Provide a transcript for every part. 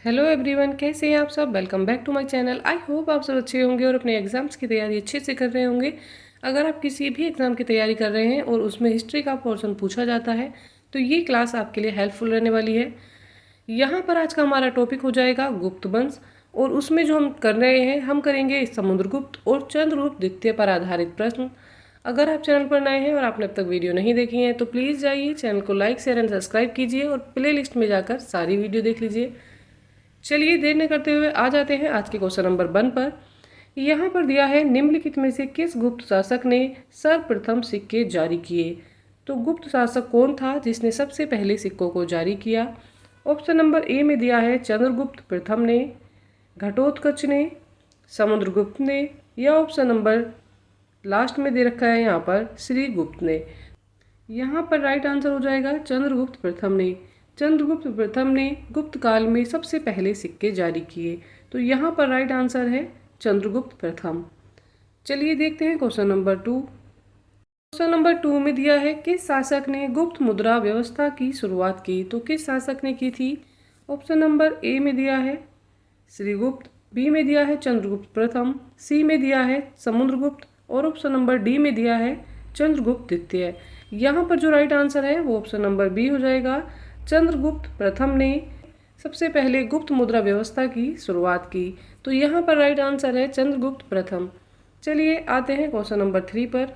Hello everyone, कैसे हैं आप सब। Welcome back to my channel. I hope आप सब अच्छे होंगे और अपने एग्जाम्स की तैयारी अच्छे से कर रहे होंगे। अगर आप किसी भी एग्ज़ाम की तैयारी कर रहे हैं और उसमें हिस्ट्री का पोर्शन पूछा जाता है तो ये क्लास आपके लिए हेल्पफुल रहने वाली है। यहाँ पर आज का हमारा टॉपिक हो जाएगा गुप्त वंश, और उसमें जो हम कर रहे हैं हम करेंगे समुद्रगुप्त और चंद्रगुप्त द्वितीय पर आधारित प्रश्न। अगर आप चैनल पर नए हैं और आपने अब तक वीडियो नहीं देखी है तो प्लीज़ जाइए चैनल को लाइक शेयर एंड सब्सक्राइब कीजिए और प्ले लिस्ट में जाकर सारी वीडियो देख लीजिए। चलिए देर न करते हुए आ जाते हैं आज के क्वेश्चन नंबर 1 पर। यहाँ पर दिया है निम्नलिखित में से किस गुप्त शासक ने सर्वप्रथम सिक्के जारी किए। तो गुप्त शासक कौन था जिसने सबसे पहले सिक्कों को जारी किया। ऑप्शन नंबर ए में दिया है चंद्रगुप्त प्रथम ने, घटोत्कच ने, समुद्रगुप्त ने, या ऑप्शन नंबर लास्ट में दे रखा है यहाँ पर श्रीगुप्त ने। यहाँ पर राइट आंसर हो जाएगा चंद्रगुप्त प्रथम ने। चंद्रगुप्त प्रथम ने गुप्त काल में सबसे पहले सिक्के जारी किए। तो यहाँ पर राइट आंसर है चंद्रगुप्त प्रथम। चलिए देखते हैं क्वेश्चन नंबर 2। क्वेश्चन नंबर 2 में दिया है किस शासक ने गुप्त मुद्रा व्यवस्था की शुरुआत की। तो किस शासक ने की थी। ऑप्शन नंबर ए में दिया है श्रीगुप्त, बी में दिया है चंद्रगुप्त प्रथम, सी में दिया है समुद्रगुप्त, और ऑप्शन नंबर डी में दिया है चंद्रगुप्त द्वितीय। यहाँ पर जो राइट आंसर है वो ऑप्शन नंबर बी हो जाएगा। चंद्रगुप्त प्रथम ने सबसे पहले गुप्त मुद्रा व्यवस्था की शुरुआत की। तो यहाँ पर राइट आंसर है चंद्रगुप्त प्रथम। चलिए आते हैं क्वेश्चन नंबर 3 पर।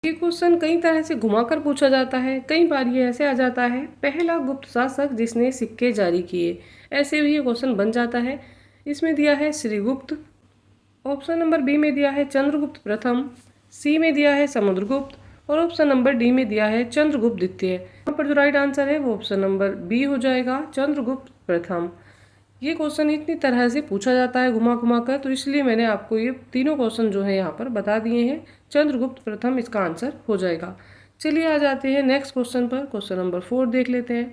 ये क्वेश्चन कई तरह से घुमाकर पूछा जाता है। कई बार ये ऐसे आ जाता है पहला गुप्त शासक जिसने सिक्के जारी किए, ऐसे भी ये क्वेश्चन बन जाता है। इसमें दिया है श्रीगुप्त, ऑप्शन नंबर बी में दिया है चंद्रगुप्त प्रथम, सी में दिया है समुद्रगुप्त, और ऑप्शन नंबर डी में दिया है चंद्रगुप्त द्वितीय। यहाँ पर जो राइट आंसर है वो ऑप्शन नंबर बी हो जाएगा चंद्रगुप्त प्रथम। ये क्वेश्चन इतनी तरह से पूछा जाता है घुमा घुमा कर, तो इसलिए मैंने आपको ये तीनों क्वेश्चन जो है यहाँ पर बता दिए हैं। चंद्रगुप्त प्रथम इसका आंसर हो जाएगा। चलिए आ जाते हैं नेक्स्ट क्वेश्चन पर। क्वेश्चन नंबर 4 देख लेते हैं।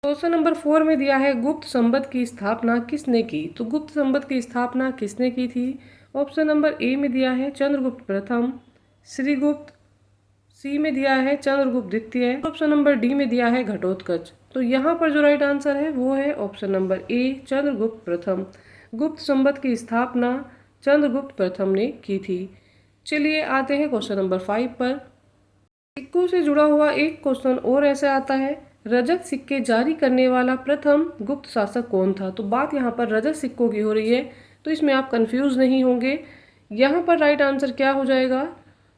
क्वेश्चन नंबर 4 में दिया है गुप्त संवत की स्थापना किसने की। तो गुप्त संवत की स्थापना किसने की थी। ऑप्शन नंबर ए में दिया है चंद्रगुप्त प्रथम, श्रीगुप्त, सी में दिया है चंद्रगुप्त द्वितीय, ऑप्शन नंबर डी में दिया है घटोत्कच। तो यहाँ पर जो राइट आंसर है वो है ऑप्शन नंबर ए चंद्रगुप्त प्रथम। गुप्त संवत की स्थापना चंद्रगुप्त प्रथम ने की थी। चलिए आते हैं क्वेश्चन नंबर 5 पर। सिक्कों से जुड़ा हुआ एक क्वेश्चन और ऐसे आता है रजत सिक्के जारी करने वाला प्रथम गुप्त शासक कौन था। तो बात यहाँ पर रजत सिक्कों की हो रही है, तो इसमें आप कंफ्यूज नहीं होंगे। यहाँ पर राइट आंसर क्या हो जाएगा।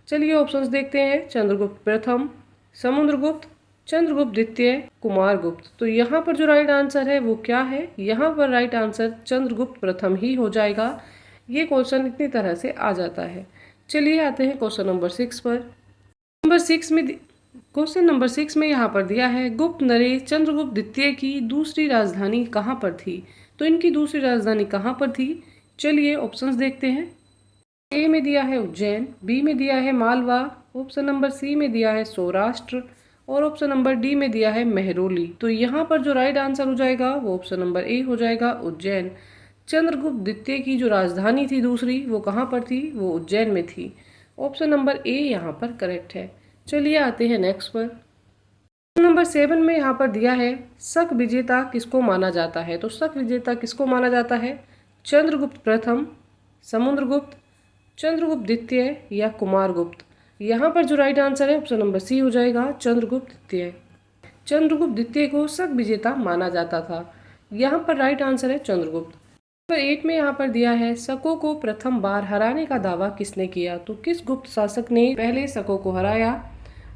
चलिए ऑप्शंस देखते हैं। चंद्रगुप्त प्रथम, समुद्रगुप्त, चंद्रगुप्त द्वितीय, कुमारगुप्त। तो यहाँ पर जो राइट आंसर है वो क्या है। यहाँ पर राइट आंसर चंद्रगुप्त प्रथम ही हो जाएगा। ये क्वेश्चन इतनी तरह से आ जाता है। चलिए आते हैं क्वेश्चन नंबर 6 पर। क्वेश्चन नंबर 6 में यहाँ पर दिया है गुप्त नरेश चंद्रगुप्त द्वितीय की दूसरी राजधानी कहाँ पर थी। तो इनकी दूसरी राजधानी कहाँ पर थी। चलिए ऑप्शंस देखते हैं। ए में दिया है उज्जैन, बी में दिया है मालवा, ऑप्शन नंबर सी में दिया है सौराष्ट्र, और ऑप्शन नंबर डी में दिया है मेहरौली। तो यहाँ पर जो राइट आंसर हो जाएगा वो ऑप्शन नंबर ए हो जाएगा उज्जैन। चंद्रगुप्त द्वितीय की जो राजधानी थी दूसरी वो कहाँ पर थी, वो उज्जैन में थी। ऑप्शन नंबर ए यहाँ पर करेक्ट है। चलिए आते हैं नेक्स्ट पर। नंबर 7 में यहाँ पर दिया है शक विजेता किसको माना जाता है। तो शक विजेता किसको माना जाता है। चंद्रगुप्त प्रथम, समुद्रगुप्त, चंद्रगुप्त द्वितीय, या कुमारगुप्त। यहाँ पर जो राइट आंसर है ऑप्शन नंबर सी हो जाएगा चंद्रगुप्त द्वितीय। चंद्रगुप्त द्वितीय को शक विजेता माना जाता था। यहाँ पर राइट आंसर है चंद्रगुप्त। नंबर 8 में यहाँ पर दिया है शकों को प्रथम बार हराने का दावा किसने किया। तो किस गुप्त शासक ने पहले शकों को हराया।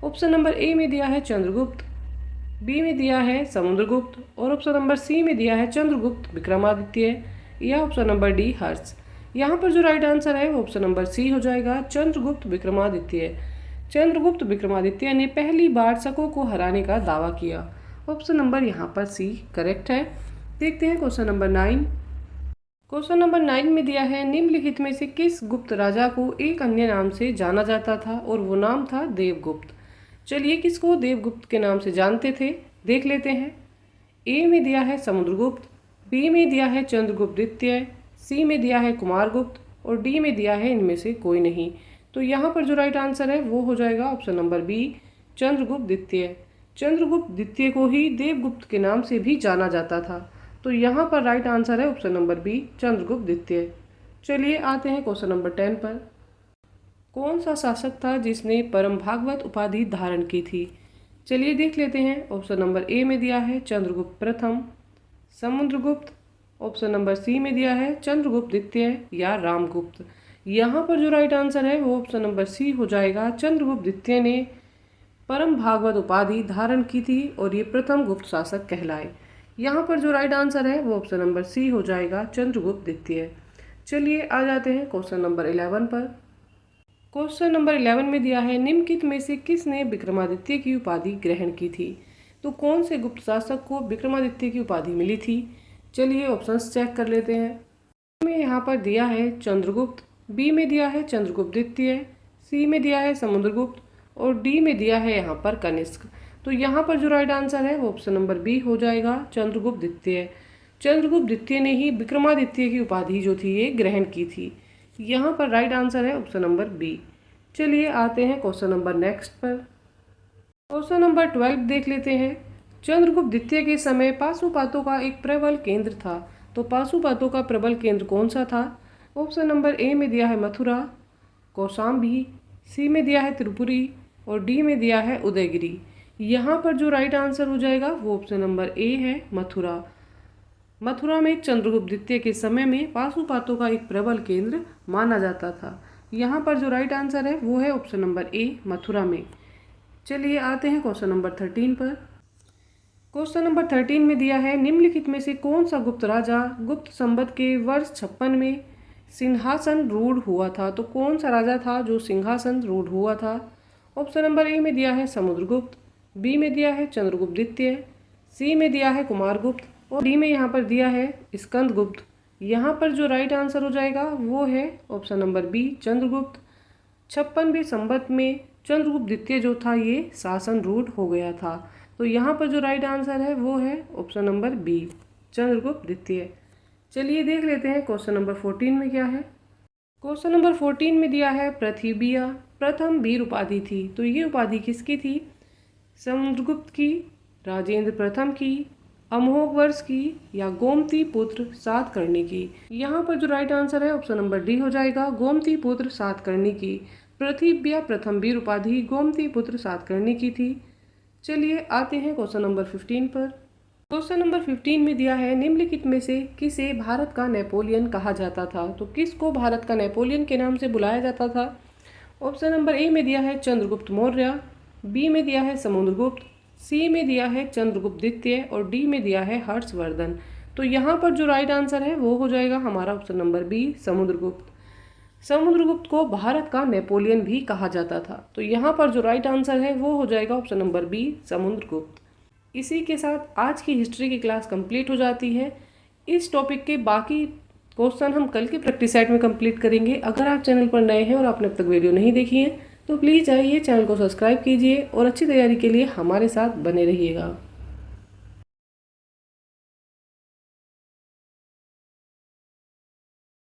ऑप्शन नंबर ए में दिया है चंद्रगुप्त, बी में दिया है समुद्रगुप्त, और ऑप्शन नंबर सी में दिया है चंद्रगुप्त विक्रमादित्य, या ऑप्शन नंबर डी हर्ष। यहाँ पर जो राइट आंसर है वो ऑप्शन नंबर सी हो जाएगा चंद्रगुप्त विक्रमादित्य। चंद्रगुप्त विक्रमादित्य ने पहली बार शकों को हराने का दावा किया। ऑप्शन नंबर यहाँ पर सी करेक्ट है। देखते हैं क्वेश्चन नंबर 9। क्वेश्चन नंबर 9 में दिया है निम्नलिखित में से किस गुप्त राजा को एक अन्य नाम से जाना जाता था, और वो नाम था देवगुप्त। चलिए किसको देवगुप्त के नाम से जानते थे देख लेते हैं। ए में दिया है समुद्रगुप्त, बी में दिया है चंद्रगुप्त द्वितीय, सी में दिया है कुमारगुप्त, और डी में दिया है इनमें से कोई नहीं। तो यहाँ पर जो राइट आंसर है वो हो जाएगा ऑप्शन नंबर बी चंद्रगुप्त द्वितीय। चंद्रगुप्त द्वितीय को ही देवगुप्त के नाम से भी जाना जाता था। तो यहाँ पर राइट आंसर है ऑप्शन नंबर बी, चंद्रगुप्त द्वितीय। चलिए आते हैं क्वेश्चन नंबर 10 पर। कौन सा शासक था जिसने परम भागवत उपाधि धारण की थी? चलिए देख लेते हैं। ऑप्शन नंबर ए में दिया है चंद्रगुप्त प्रथम, समुद्रगुप्त। ऑप्शन नंबर सी में दिया है चंद्रगुप्त द्वितीय या रामगुप्त। यहाँ पर जो राइट आंसर है वो ऑप्शन नंबर सी हो जाएगा। चंद्रगुप्त द्वितीय ने परम भागवत उपाधि धारण की थी और ये प्रथम गुप्त शासक कहलाए। यहाँ पर जो राइट आंसर है वो ऑप्शन नंबर सी हो जाएगा, चंद्रगुप्त द्वितीय। चलिए आ जाते हैं क्वेश्चन नंबर 11 पर। क्वेश्चन नंबर 11 में दिया है निम्नलिखित में से किसने विक्रमादित्य की उपाधि ग्रहण की थी? तो कौन से गुप्त शासक को विक्रमादित्य की उपाधि मिली थी? चलिए ऑप्शंस चेक कर लेते हैं। में यहाँ पर दिया है चंद्रगुप्त, बी में दिया है चंद्रगुप्त द्वितीय, सी में दिया है समुद्रगुप्त और डी में दिया है यहाँ पर कनिष्क। तो यहाँ पर जो राइट आंसर है वो ऑप्शन नंबर बी हो जाएगा, चंद्रगुप्त द्वितीय। चंद्रगुप्त द्वितीय ने ही विक्रमादित्य की उपाधि जो थी ये ग्रहण की थी। यहाँ पर राइट आंसर है ऑप्शन नंबर बी। चलिए आते हैं क्वेश्चन नंबर नेक्स्ट पर। क्वेश्चन नंबर 12 देख लेते हैं। चंद्रगुप्त द्वितीय के समय पाशुपातों का एक प्रबल केंद्र था, तो पाशुपातों का प्रबल केंद्र कौन सा था? ऑप्शन नंबर ए में दिया है मथुरा, कौशाम्बी, सी में दिया है त्रिपुरी और डी में दिया है उदयगिरी। यहाँ पर जो राइट आंसर हो जाएगा वो ऑप्शन नंबर ए है, मथुरा। मथुरा में चंद्रगुप्त द्वितीय के समय में पाशुपातों का एक प्रबल केंद्र माना जाता था। यहाँ पर जो राइट आंसर है वो है ऑप्शन नंबर ए, मथुरा में। चलिए आते हैं क्वेश्चन नंबर 13 पर। क्वेश्चन नंबर 13 में दिया है निम्नलिखित में से कौन सा गुप्त राजा गुप्त संवत के वर्ष 56 में सिंहासन रूढ़ हुआ था? तो कौन सा राजा था जो सिंहासन रूढ़ हुआ था? ऑप्शन नंबर ए में दिया है समुद्रगुप्त, बी में दिया है चंद्रगुप्त द्वितीय, सी में दिया है कुमारगुप्त और डी में यहाँ पर दिया है स्कंदगुप्त। यहाँ पर जो राइट आंसर हो जाएगा वो है ऑप्शन नंबर बी, चंद्रगुप्त। 56वें संवत में चंद्रगुप्त द्वितीय जो था ये शासन रूढ़ हो गया था। तो यहाँ पर जो राइट आंसर है वो है ऑप्शन नंबर बी, चंद्रगुप्त द्वितीय। चलिए देख लेते हैं क्वेश्चन नंबर 14 में क्या है। क्वेश्चन नंबर 14 में दिया है पृथ्वीया प्रथम वीर उपाधि थी, तो ये उपाधि किसकी थी? समुद्रगुप्त की, राजेंद्र प्रथम की, अमोघ वर्ष की या गोमती पुत्र सातकर्णी की। यहाँ पर जो राइट आंसर है ऑप्शन नंबर डी हो जाएगा, गोमती पुत्र सातकर्णी की। पृथ्वीया प्रथम वीर उपाधि गोमती पुत्र सातकर्णी की थी। चलिए आते हैं क्वेश्चन नंबर 15 पर। क्वेश्चन नंबर 15 में दिया है निम्नलिखित में से किसे भारत का नेपोलियन कहा जाता था? तो किसको भारत का नेपोलियन के नाम से बुलाया जाता था? ऑप्शन नंबर ए में दिया है चंद्रगुप्त मौर्य, बी में दिया है समुद्रगुप्त, सी में दिया है चंद्रगुप्त द्वितीय और डी में दिया है हर्षवर्धन। तो यहाँ पर जो राइट आंसर है वो हो जाएगा हमारा option number B, Samudragupta. Samudragupta को भारत का नेपोलियन भी कहा जाता था। तो यहाँ पर जो राइट आंसर है वो हो जाएगा ऑप्शन नंबर बी, समुद्रगुप्त। इसी के साथ आज की हिस्ट्री की क्लास कंप्लीट हो जाती है। इस टॉपिक के बाकी क्वेश्चन हम कल के प्रैक्टिस सेट में कंप्लीट करेंगे। अगर आप चैनल पर नए हैं और आपने अब तक वीडियो नहीं देखी है तो प्लीज़ आइए चैनल को सब्सक्राइब कीजिए और अच्छी तैयारी के लिए हमारे साथ बने रहिएगा।